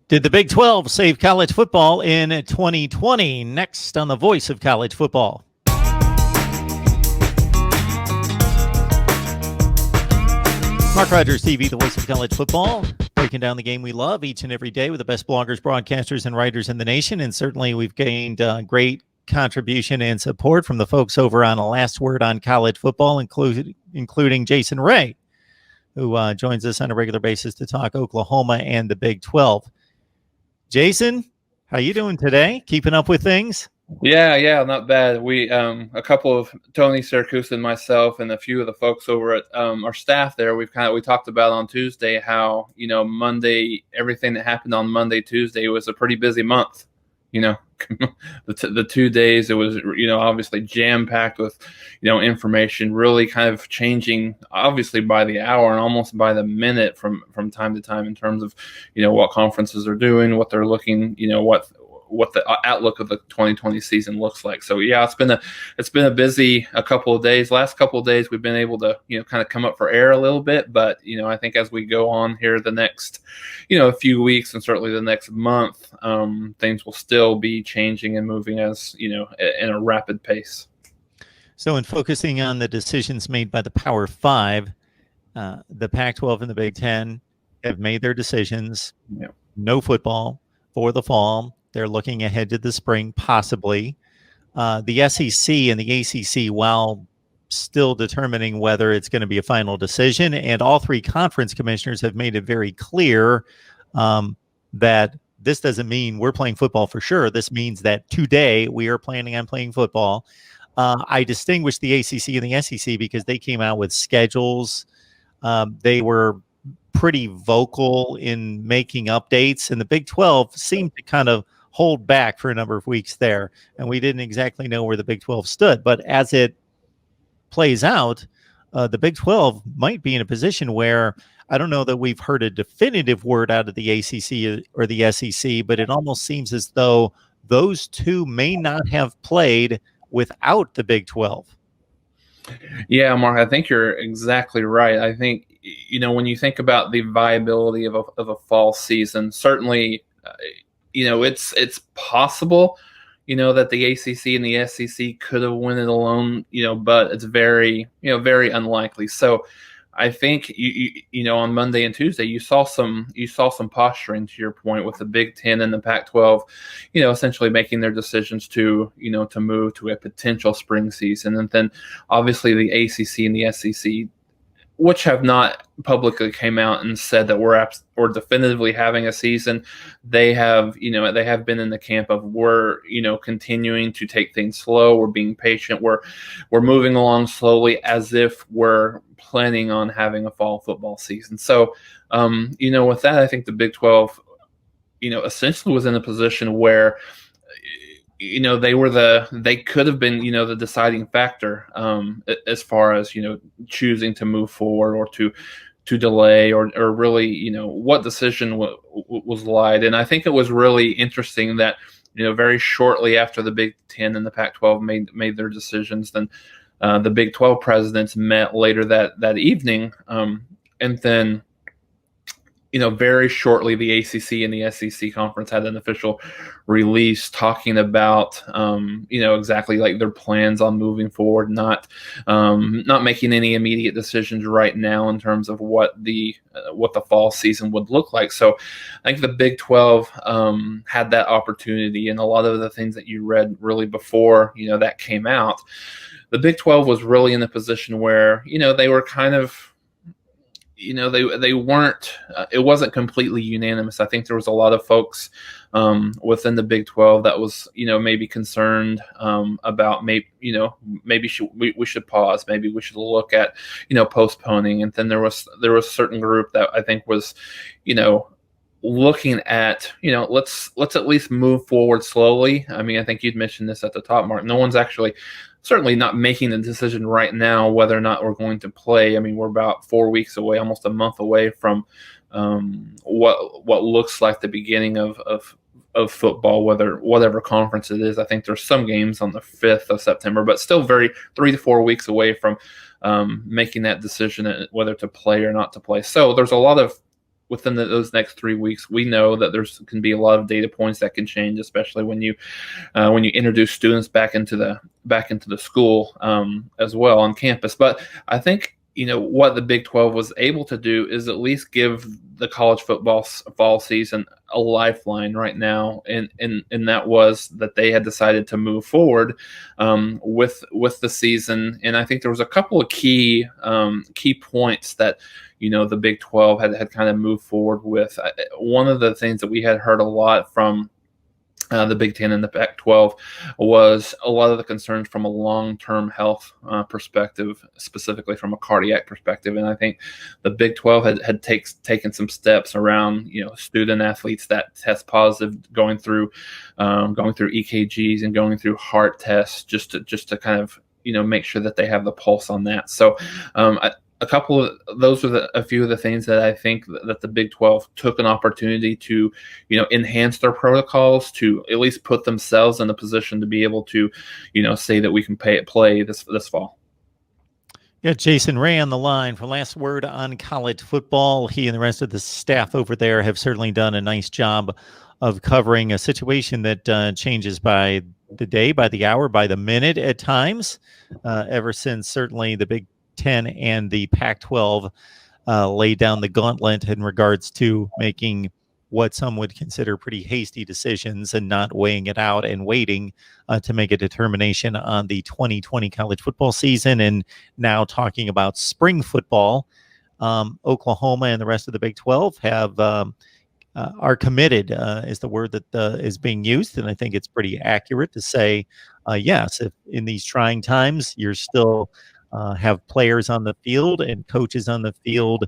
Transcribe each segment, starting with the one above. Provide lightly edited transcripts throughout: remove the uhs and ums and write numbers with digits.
Did the Big 12 save college football in 2020? Next on the Voice of College Football. MarkRogersTV, the Voice of College Football, breaking down the game we love each and every day with the best bloggers, broadcasters, and writers in the nation. And certainly we've gained great contribution and support from the folks over on A Last Word on College Football, including Jason Ray, who joins us on a regular basis to talk Oklahoma and the Big 12. Jason, how you doing today? Keeping up with things? Yeah, not bad. We a couple of Tony Syracuse and myself and a few of the folks over at our staff there, we talked about on Tuesday how, Monday, everything that happened on Monday, Tuesday was a pretty busy month. The 2 days, it was, obviously jam-packed with, information really kind of changing, obviously by the hour and almost by the minute from time to time in terms of, what conferences are doing, what they're looking, what the outlook of the 2020 season looks like. So yeah, it's been a busy a couple of days. Last couple of days, we've been able to, kind of come up for air a little bit, but, I think as we go on here the next, a few weeks and certainly the next month, things will still be changing and moving as, in a rapid pace. So in focusing on the decisions made by the Power Five, the Pac-12 and the Big Ten have made their decisions. Yeah. No football for the fall. They're looking ahead to the spring, possibly. The SEC and the ACC, while still determining whether it's going to be a final decision, and all three conference commissioners have made it very clear that this doesn't mean we're playing football for sure. This means that today we are planning on playing football. I distinguish the ACC and the SEC because they came out with schedules. They were pretty vocal in making updates, and the Big 12 seemed to kind of hold back for a number of weeks there, and we didn't exactly know where the Big 12 stood. But as it plays out, the Big 12 might be in a position where I don't know that we've heard a definitive word out of the ACC or the SEC, but it almost seems as though those two may not have played without the Big 12. Yeah, Mark, I think you're exactly right. I think, when you think about the viability of a fall season, certainly, it's possible, that the ACC and the SEC could have won it alone, but it's very, very unlikely. So I think, on Monday and Tuesday, you saw some posturing, to your point, with the Big Ten and the Pac-12, essentially making their decisions to move to a potential spring season. And then obviously the ACC and the SEC, which have not publicly came out and said that we're definitively having a season. They have been in the camp of we're continuing to take things slow. We're being patient. We're moving along slowly as if we're planning on having a fall football season. So, with that, I think the Big 12, essentially was in a position where, they could have been, the deciding factor as far as, choosing to move forward or to delay or really, what decision was lied. And I think it was really interesting that, very shortly after the Big Ten and the Pac-12 made their decisions, then the Big 12 presidents met later that evening. And then, very shortly, the ACC and the SEC conference had an official release talking about, exactly like their plans on moving forward, not making any immediate decisions right now in terms of what the fall season would look like. So I think the Big 12 had that opportunity, and a lot of the things that you read really before, that came out, the Big 12 was really in a position where, they were kind of, they weren't, it wasn't completely unanimous. I think there was a lot of folks within the Big 12 that was, maybe concerned about maybe we should pause. Maybe we should look at, postponing. And then there was a certain group that I think was, looking at, let's at least move forward slowly. I mean, I think you'd mentioned this at the top, Mark. No one's actually certainly not making the decision right now whether or not we're going to play. I mean, we're about 4 weeks away, almost a month away from what looks like the beginning of football, whatever conference it is. I think there's some games on the 5th of September, but still 3 to 4 weeks away from making that decision whether to play or not to play. So there's a lot of within those next 3 weeks. We know that there's can be a lot of data points that can change, especially when you introduce students back into the school as well on campus. But I think what the Big 12 was able to do is at least give the college football fall season a lifeline right now, and that was that they had decided to move forward with the season. And I think there was a couple of key points that the Big 12 had kind of moved forward with. One of the things that we had heard a lot from the Big Ten and the Pac-12 was a lot of the concerns from a long-term health perspective, specifically from a cardiac perspective. And I think the Big 12 had taken some steps around student athletes that test positive, going through EKGs and going through heart tests just to kind of make sure that they have the pulse on that. So a couple of those are a few of the things that I think that the Big 12 took an opportunity to, enhance their protocols, to at least put themselves in a position to be able to, say that we can play this fall. Yeah, Jason Ray on the line for last word on college football. He and the rest of the staff over there have certainly done a nice job of covering a situation that changes by the day, by the hour, by the minute at times, ever since certainly the Big 10 and the Pac-12 laid down the gauntlet in regards to making what some would consider pretty hasty decisions and not weighing it out and waiting to make a determination on the 2020 college football season. And now talking about spring football, Oklahoma and the rest of the Big 12 have are committed is the word that is being used. And I think it's pretty accurate to say, yes, if in these trying times, you're still have players on the field and coaches on the field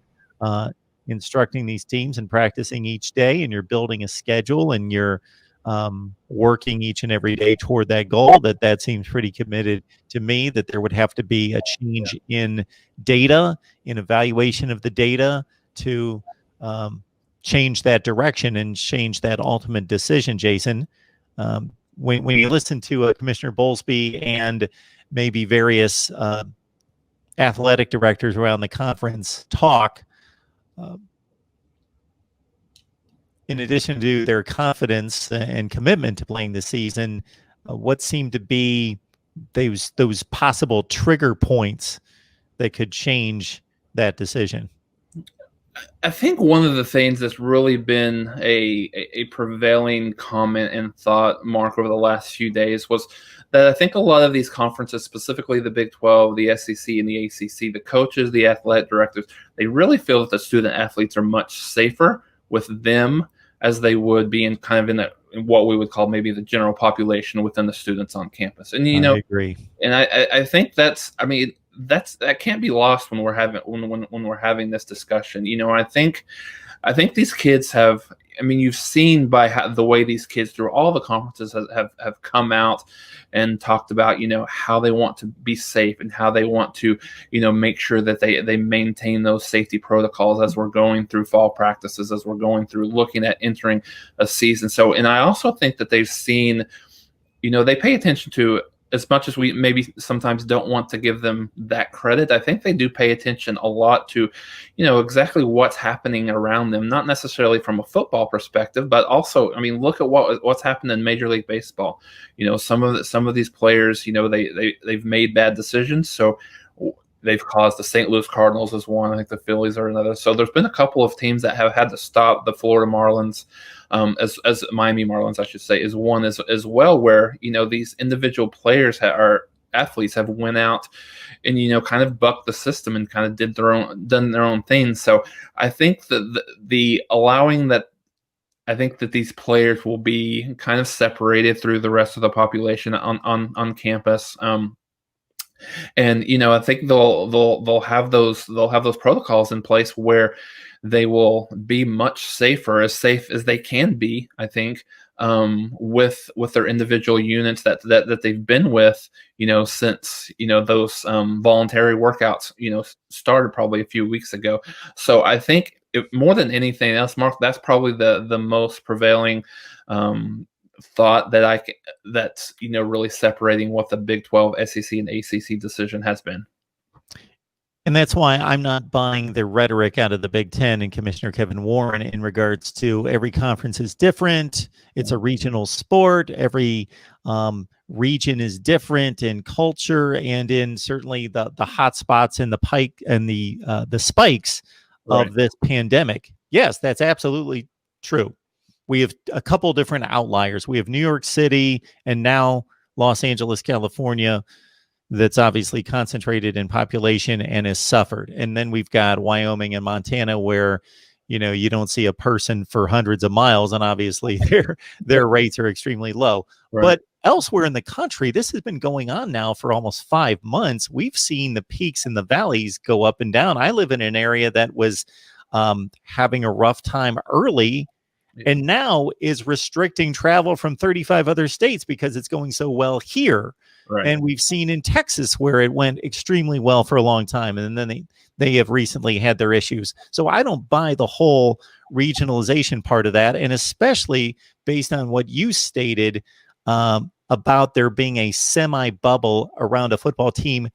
instructing these teams and practicing each day, and you're building a schedule and you're working each and every day toward that goal, that seems pretty committed to me, that there would have to be a change in data, in evaluation of the data to change that direction and change that ultimate decision, Jason. When you listen to Commissioner Bowlesby and maybe various athletic directors around the conference talk, in addition to their confidence and commitment to playing the season, what seemed to be those possible trigger points that could change that decision? I think one of the things that's really been a prevailing comment and thought, Mark, over the last few days was that I think a lot of these conferences, specifically the Big 12, the SEC, and the ACC, the coaches, the athletic directors, they really feel that the student athletes are much safer with them as they would be in what we would call maybe the general population within the students on campus. And I agree. And I think that can't be lost when we're having this discussion. I think these kids have. You've seen by the way these kids through all the conferences have come out and talked about, how they want to be safe and how they want to, make sure that they maintain those safety protocols as we're going through fall practices, as we're going through looking at entering a season. So, and I also think that they've seen, they pay attention to, as much as we maybe sometimes don't want to give them that credit, I think they do pay attention a lot to, exactly what's happening around them, not necessarily from a football perspective, but also, look at what's happened in Major League Baseball. Some of these players, they've made bad decisions. So they've caused the St. Louis Cardinals as one. I think the Phillies are another. So there's been a couple of teams that have had to stop the Florida Marlins, as Miami Marlins, I should say, is one as well, where, these individual players or athletes have went out and, kind of bucked the system and kind of done their own thing. So I think that I think that these players will be kind of separated through the rest of the population on campus. And I think they'll have those protocols in place where they will be much safer, as safe as they can be, I think, with their individual units that they've been with, since those voluntary workouts started probably a few weeks ago. So I think more than anything else, Mark, that's probably the most prevailing thought that's really separating what the Big 12, SEC, and ACC decision has been. And that's why I'm not buying the rhetoric out of the Big Ten and Commissioner Kevin Warren in regards to every conference is different. It's a regional sport. Every region is different in culture and in certainly the hot spots and the pike and the spikes Right. of this pandemic. Yes, that's absolutely true. We have a couple different outliers. We have New York City and now Los Angeles, California, that's obviously concentrated in population and has suffered. And then we've got Wyoming and Montana where, you don't see a person for hundreds of miles, and obviously their rates are extremely low. Right. But elsewhere in the country, this has been going on now for almost 5 months. We've seen the peaks and the valleys go up and down. I live in an area that was having a rough time early, and now is restricting travel from 35 other states because it's going so well here. Right. And we've seen in Texas where it went extremely well for a long time, and then they have recently had their issues. So I don't buy the whole regionalization part of that, and especially based on what you stated about there being a semi-bubble around a football team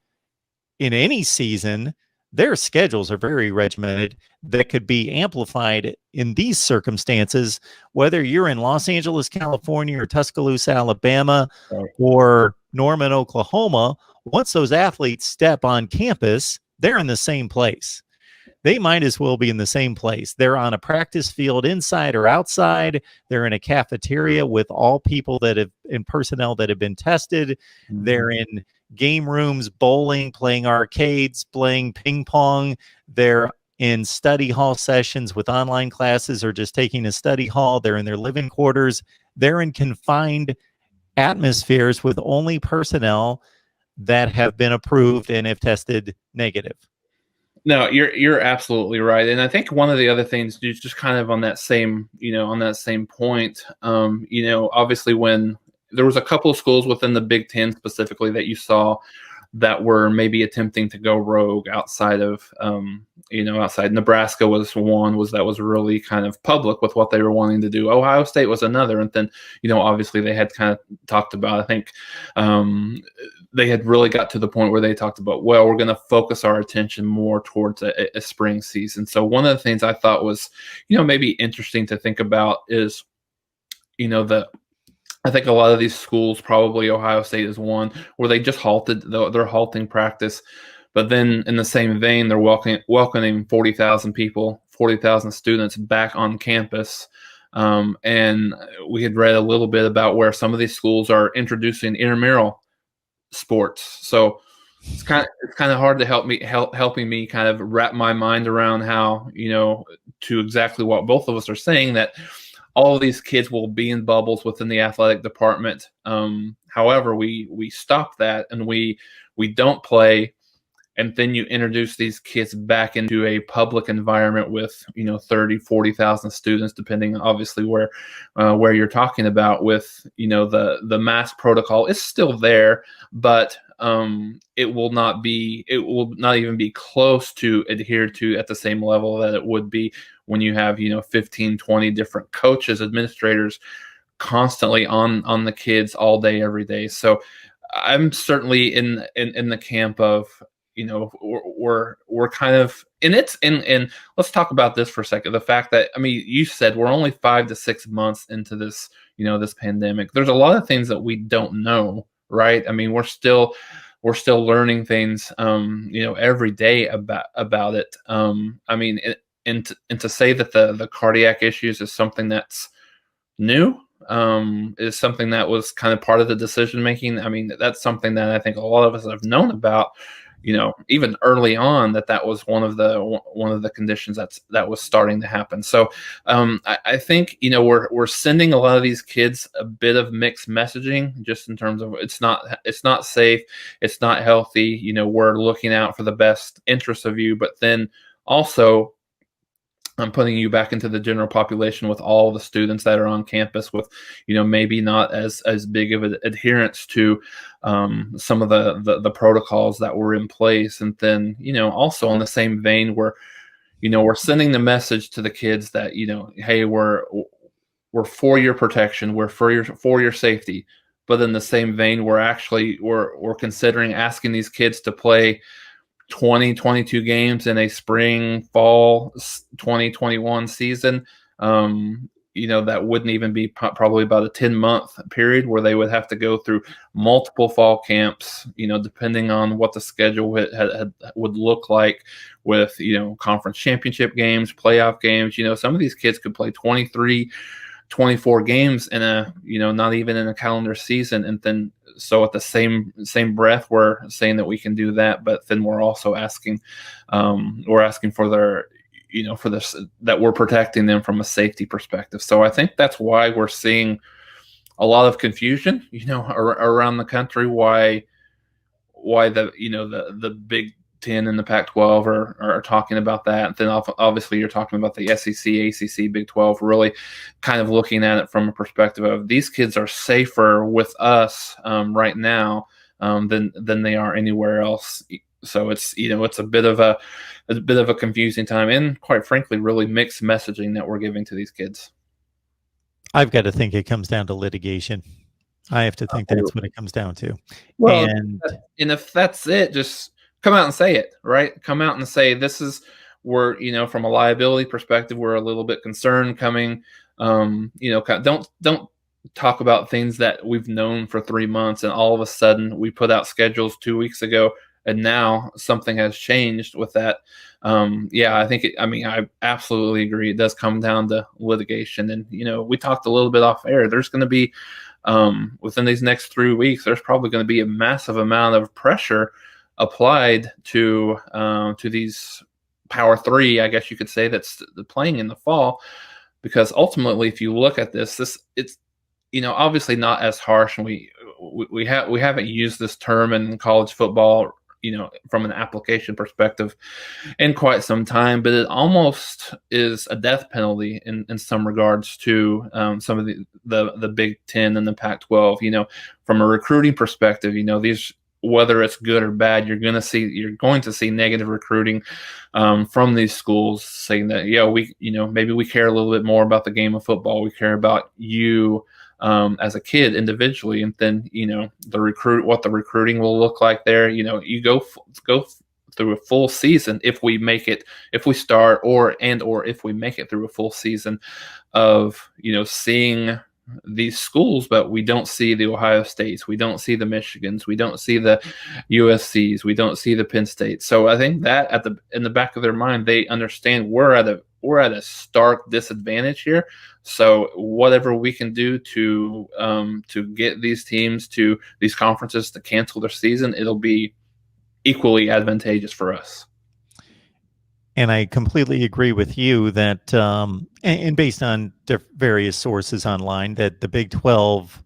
in any season. Their schedules are very regimented that could be amplified in these circumstances, whether you're in Los Angeles, California, or Tuscaloosa, Alabama, Right. or Norman, Oklahoma. Once those athletes step on campus, they're in the same place. They might as well be in the same place. They're on a practice field inside or outside. They're in a cafeteria with all people and personnel that have been tested. Mm-hmm. They're in game rooms, bowling, playing arcades, playing ping pong. They're in study hall sessions with online classes or just taking a study hall. They're in their living quarters. They're in confined atmospheres with only personnel that have been approved and have tested negative. No, you're absolutely right, and I think one of the other things, just kind of on that same point, obviously when there was a couple of schools within the Big Ten specifically that you saw that were maybe attempting to go rogue outside of, outside Nebraska was one, that was really kind of public with what they were wanting to do. Ohio State was another. And then, obviously they had kind of talked about, I think they had really got to the point where they talked about, well, we're going to focus our attention more towards a spring season. So one of the things I thought was, maybe interesting to think about is, I think a lot of these schools, probably Ohio State is one, where they just they're halting practice. But then in the same vein, they're welcoming 40,000 people, 40,000 students back on campus. And we had read a little bit about where some of these schools are introducing intramural sports. So it's kind of hard to helping me kind of wrap my mind around how, to exactly what both of us are saying, that all of these kids will be in bubbles within the athletic department. However, we stop that and we don't play, and then you introduce these kids back into a public environment with 30, 40,000 students, depending obviously where you're talking about. With the mask protocol is still there, but it will not even be close to adhered to at the same level that it would be when you have 15, 20 different coaches, administrators constantly on the kids all day, every day. So I'm certainly in the camp of, we're kind of, and let's talk about this for a second. The fact that, you said we're only 5 to 6 months into this, this pandemic. There's a lot of things that we don't know, right? We're still learning things, every day about it. And to say that the cardiac issues is something that's new, is something that was kind of part of the decision making. That's something that I think a lot of us have known about, even early on, that was one of the conditions that was starting to happen. So I think we're sending a lot of these kids a bit of mixed messaging, just in terms of it's not safe, it's not healthy. We're looking out for the best interest of you, but then also I'm putting you back into the general population with all the students that are on campus with, maybe not as big of an adherence to some of the protocols that were in place. And then, also in the same vein, we're sending the message to the kids that, hey, we're for your protection, we're for your safety. But in the same vein, we're considering asking these kids to play 20, 22 games in a spring, fall 2021 season. That wouldn't even be probably about a 10-month period where they would have to go through multiple fall camps, depending on what the schedule would look like with, conference championship games, playoff games. Some of these kids could play 23, 24 games in a, not even in a calendar season. And then, so at the same breath, we're saying that we can do that, but then we're also asking, for their, for this, that we're protecting them from a safety perspective. So I think that's why we're seeing a lot of confusion, around the country, why the Big Ten and the Pac-12 are talking about that. And then obviously you're talking about the SEC, ACC, Big 12, really kind of looking at it from a perspective of these kids are safer with us right now than they are anywhere else. So it's it's a bit of a confusing time, and quite frankly, really mixed messaging that we're giving to these kids. I've got to think it comes down to litigation. I have to think that's what it comes down to. Well, and if that's it, just come out and say it, right? Come out and say, this is where, from a liability perspective, we're a little bit concerned coming. Don't talk about things that we've known for 3 months and all of a sudden we put out schedules 2 weeks ago and now something has changed with that. I absolutely agree. It does come down to litigation. And, we talked a little bit off air. There's going to be, within these next 3 weeks, there's probably going to be a massive amount of pressure applied to these Power 3, I guess you could say, that's playing in the fall. Because ultimately, if you look at this it's, obviously not as harsh. And we haven't used this term in college football, from an application perspective in quite some time, but it almost is a death penalty in some regards to some of the Big Ten and the Pac-12. From a recruiting perspective, these, whether it's good or bad, you're going to see negative recruiting from these schools saying that, maybe we care a little bit more about the game of football. We care about you as a kid individually, and then what the recruiting will look like there. You go through a full season if we start or if we make it through a full season of seeing these schools, but we don't see the Ohio States, we don't see the Michigans, we don't see the USCs, we don't see the Penn State. So I think that in the back of their mind, they understand we're at a stark disadvantage here. So whatever we can do to get these teams to these conferences to cancel their season, it'll be equally advantageous for us. And I completely agree with you that, and based on various sources online, that the Big 12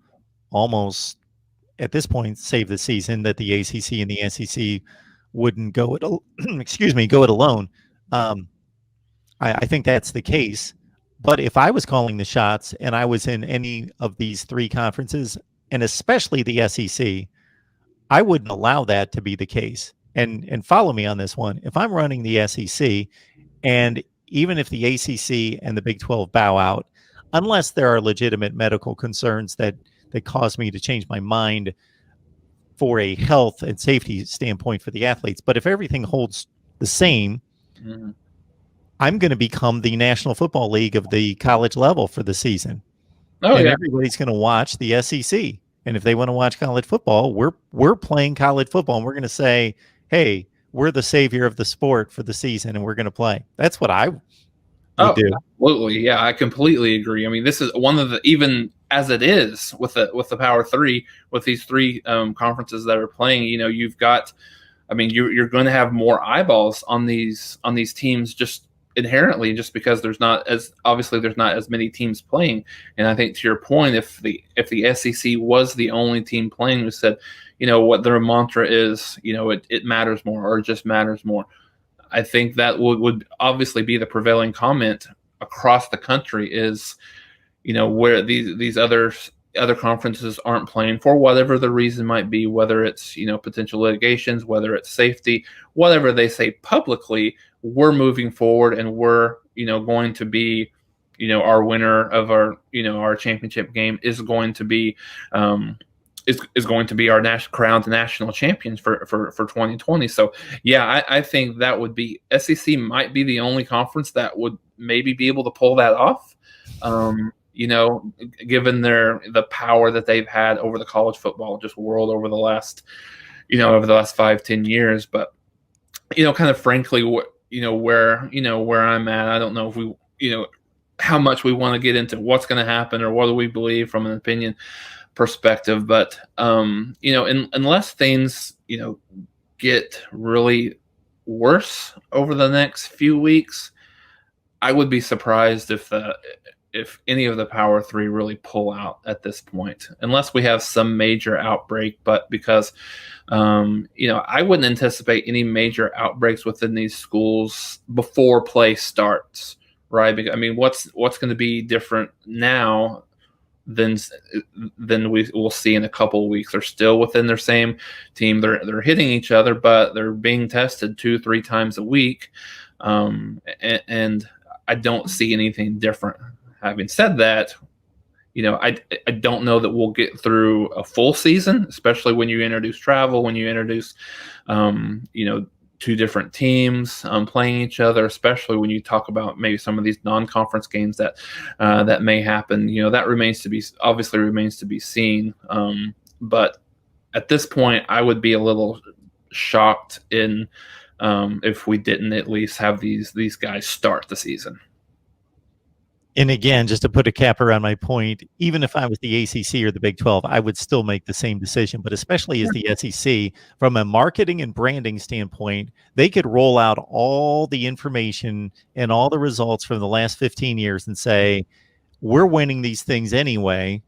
almost at this point saved the season, that the ACC and the SEC wouldn't go it alone. I think that's the case. But if I was calling the shots and I was in any of these three conferences, and especially the SEC, I wouldn't allow that to be the case. And follow me on this one. If I'm running the SEC, and even if the ACC and the Big 12 bow out, unless there are legitimate medical concerns that cause me to change my mind for a health and safety standpoint for the athletes, but if everything holds the same, mm-hmm. I'm going to become the National Football League of the college level for the season. Everybody's going to watch the SEC. And if they want to watch college football, we're playing college football, and we're going to say, hey, we're the savior of the sport for the season, and we're going to play. That's what I would do. Absolutely. Yeah, I completely agree. I mean, this is one of the, even as it is with the Power 3, with these three conferences that are playing, you've got, you're going to have more eyeballs on these teams just inherently, just because there's not as many teams playing. And I think, to your point, if the SEC was the only team playing who said, what their mantra is, it matters more, or it just matters more, I think that would obviously be the prevailing comment across the country is, where these other conferences aren't playing for whatever the reason might be, whether it's, potential litigations, whether it's safety, whatever they say publicly, we're moving forward and we're, going to be, our winner of our championship game is going to be, is going to be our crowned national champions for 2020. So yeah, I think that would be, SEC might be the only conference that would maybe be able to pull that off. Given the power that they've had over the college football just world over the last 5-10 years. But kind of frankly, where I'm at, I don't know if we how much we want to get into what's going to happen or what do we believe from an opinion perspective. But unless things get really worse over the next few weeks, I would be surprised if any of the Power Three really pull out at this point, unless we have some major outbreak. But because I wouldn't anticipate any major outbreaks within these schools before play starts, right? Because, I mean, what's going to be different now than we will see in a couple of weeks? They're still within their same team. They're hitting each other, but they're being tested 2-3 times a week, and I don't see anything different. Having said that, I don't know that we'll get through a full season, especially when you introduce travel, when you introduce, two different teams playing each other, especially when you talk about maybe some of these non-conference games that may happen. That remains to be seen. But at this point, I would be a little shocked if we didn't at least have these guys start the season. And again, just to put a cap around my point, even if I was the ACC or the Big 12, I would still make the same decision. But especially as the SEC, from a marketing and branding standpoint, they could roll out all the information and all the results from the last 15 years and say, we're winning these things anyway.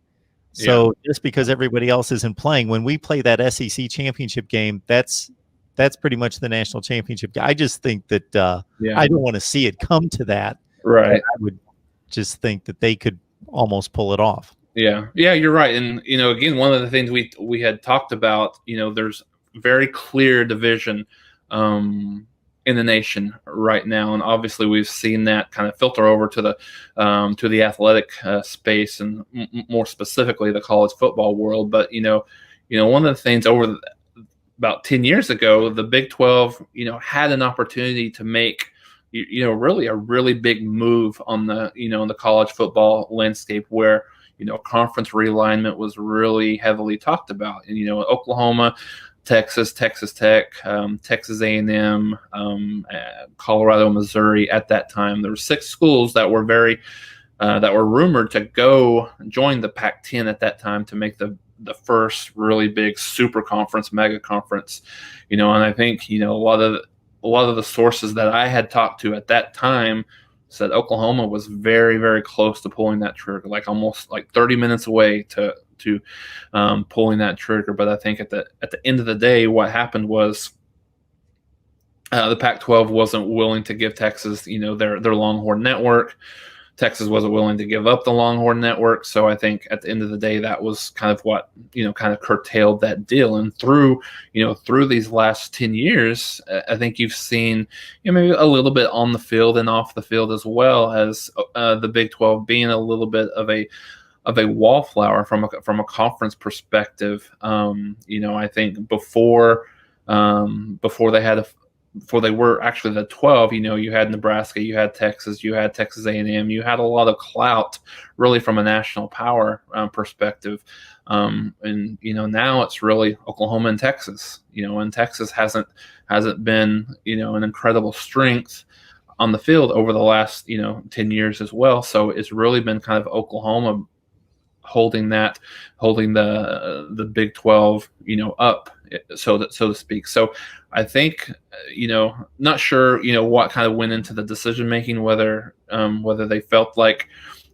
So just because everybody else isn't playing, when we play that SEC championship game, that's pretty much the national championship. I just think that I don't want to see it come to that. Right. I would just think that they could almost pull it off. Yeah, you're right. And again, one of the things we had talked about, there's very clear division in the nation right now, and obviously we've seen that kind of filter over to the athletic space, and more specifically the college football world. But one of the things about 10 years ago, the Big 12 had an opportunity to make really a really big move on the in the college football landscape, where conference realignment was really heavily talked about. And Oklahoma, Texas, Texas Tech, Texas A&M, Colorado, Missouri. At that time, there were 6 schools that were that were rumored to go join the Pac-10 at that time to make the first really big super conference, mega conference. And I think a lot of the sources that I had talked to at that time said Oklahoma was very, very close to pulling that trigger, like almost like 30 minutes away to pulling that trigger. But I think at the end of the day, what happened was the Pac-12 wasn't willing to give Texas, their Longhorn network. Texas wasn't willing to give up the Longhorn network. So I think at the end of the day, that was kind of what, kind of curtailed that deal. And through these last 10 years, I think you've seen, maybe a little bit on the field and off the field, as well as the Big 12 being a little bit of a wallflower from a conference perspective. I think before they were actually the 12, you had Nebraska, you had Texas A&M, you had a lot of clout really from a national power perspective. And now it's really Oklahoma and Texas, and Texas hasn't been, an incredible strength on the field over the last, 10 years as well. So it's really been kind of Oklahoma holding the Big 12, up, so to speak. So I think, not sure, what kind of went into the decision making, whether they felt like,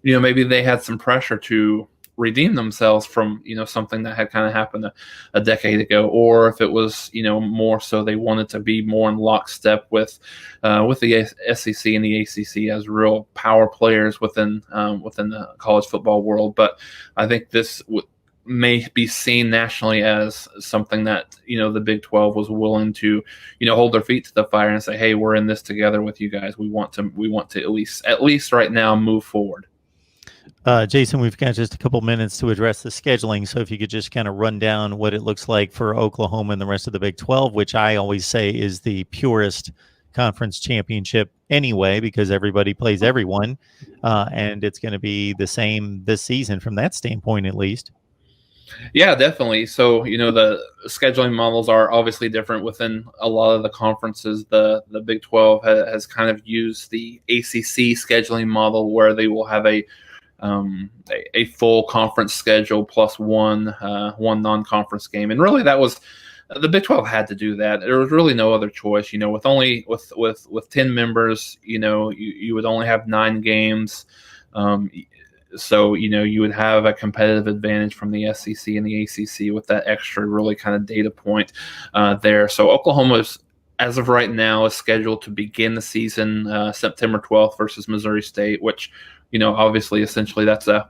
maybe they had some pressure to redeem themselves from, something that had kind of happened a decade ago, or if it was, more so they wanted to be more in lockstep with the SEC and the ACC as real power players within the college football world. But I think this may be seen nationally as something that the Big 12 was willing to hold their feet to the fire and say, hey, we're in this together with you guys. We want to at least right now move forward. Jason, we've got just a couple minutes to address the scheduling. So if you could just kind of run down what it looks like for Oklahoma and the rest of the Big 12, which I always say is the purest conference championship anyway, because everybody plays everyone. And it's going to be the same this season from that standpoint, at least. Yeah, definitely. So, the scheduling models are obviously different within a lot of the conferences. The Big 12 has kind of used the ACC scheduling model where they will have a full conference schedule plus one non-conference game. And really that was the Big 12 had to do that. There was really no other choice, with only with 10 members, you would only have 9 games. So, you would have a competitive advantage from the SEC and the ACC with that extra really kind of data point there. So Oklahoma is, as of right now, is scheduled to begin the season September 12th versus Missouri State, which, obviously, essentially that's a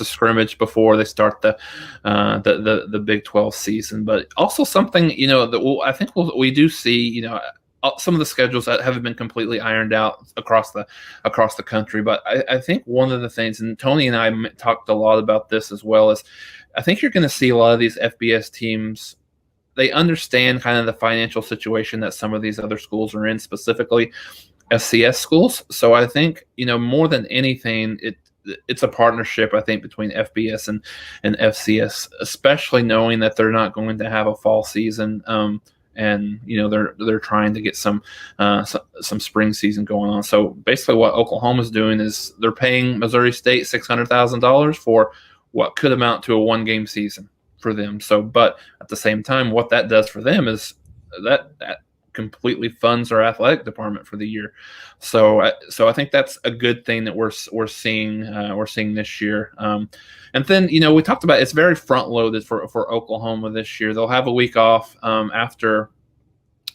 scrimmage before they start the Big 12 season. But also something, that I think we do see, some of the schedules that haven't been completely ironed out across the country. But I think one of the things, and Tony and I talked a lot about this as well, is I think you're going to see a lot of these FBS teams. They understand kind of the financial situation that some of these other schools are in, specifically SCS schools. So I think, more than anything, it's a partnership, I think, between FBS and FCS, especially knowing that they're not going to have a fall season. And they're trying to get some spring season going on. So basically, what Oklahoma's doing is they're paying Missouri State $600,000 for what could amount to a 1-game season for them. So, but at the same time, what that does for them is that completely funds our athletic department for the year. So I think that's a good thing that we're seeing this year. And then, we talked about it's very front loaded for Oklahoma this year. They'll have a week off after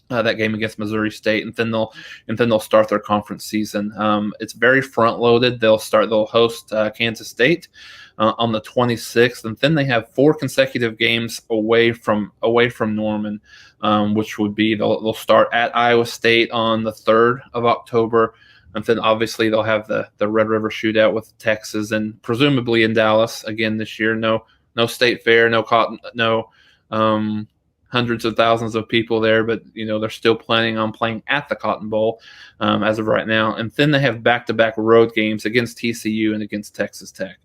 that game against Missouri State, and then they'll start their conference season. It's very front loaded. They'll host Kansas State on the 26th, and then they have 4 consecutive games away from Norman, which would be they'll start at Iowa State on the 3rd of October. And then obviously they'll have the Red River Shootout with Texas, and presumably in Dallas again this year. No state fair, no cotton, no hundreds of thousands of people there, but they're still planning on playing at the Cotton Bowl as of right now. And then they have back-to-back road games against TCU and against Texas Tech.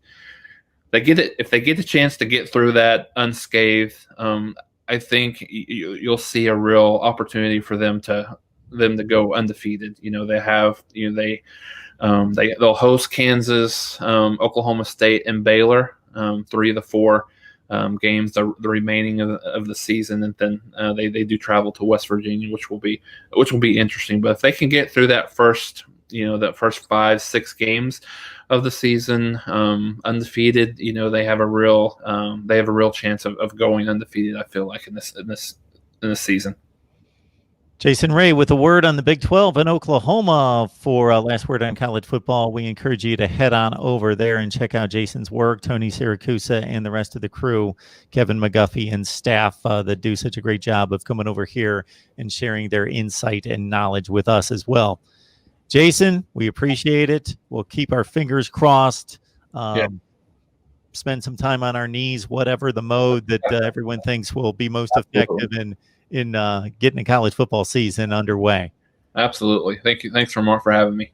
If they get a chance to get through that unscathed, I think you'll see a real opportunity for them to go undefeated. They'll host Kansas, Oklahoma State, and Baylor, 3 of the 4 games the remaining of the season, and then they do travel to West Virginia, which will be interesting. But if they can get through that first 5-6 games of the season undefeated, they have a real chance of going undefeated, I feel like, in this season. Jason Ray with a word on the Big 12 in Oklahoma for Last Word on College Football. We encourage you to head on over there and check out Jason's work, Tony Siracusa and the rest of the crew, Kevin McGuffey and staff that do such a great job of coming over here and sharing their insight and knowledge with us as well. Jason, we appreciate it. We'll keep our fingers crossed. Spend some time on our knees, whatever the mode that everyone thinks will be most effective in getting a college football season underway. Absolutely. Thank you. Thanks for having me.